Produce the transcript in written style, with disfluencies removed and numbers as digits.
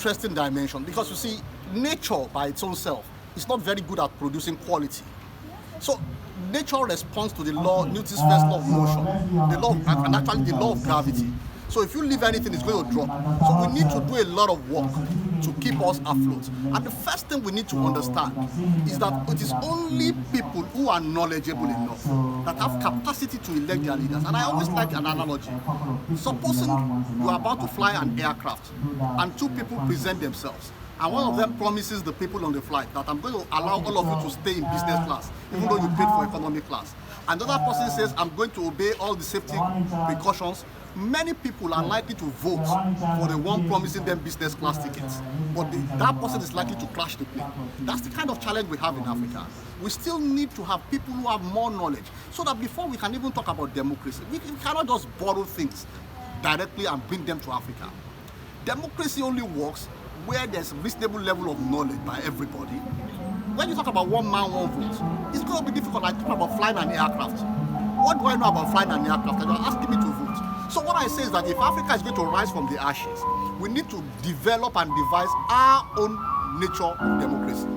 interesting dimension because you see, nature by its own self is not very good at producing quality. So nature responds to the law, Newton's first law of motion, the law of, and actually the law of gravity. So if you leave anything, it's going to drop. So we need to do a lot of work to keep us afloat. And the first thing we need to understand is that it is only people who are knowledgeable enough that have capacity to elect their leaders. And I always like an analogy. Supposing you are about to fly an aircraft and two people present themselves, and one of them promises the people on the flight that I'm going to allow all of you to stay in business class, even though you paid for economy class. And the other person says, I'm going to obey all the safety precautions. Many people are likely to vote for the one promising them business class tickets, but that person is likely to crash the plane. That's the kind of challenge we have in Africa. We still need to have people who have more knowledge, so that before we can even talk about democracy, we cannot just borrow things directly and bring them to Africa. Democracy only works where there's reasonable level of knowledge by everybody. When you talk about one man, one vote, it's going to be difficult. Like talking about flying an aircraft. What do I know about flying an aircraft? And you're asking me to vote. So what I say is that if Africa is going to rise from the ashes, we need to develop and devise our own nature of democracy.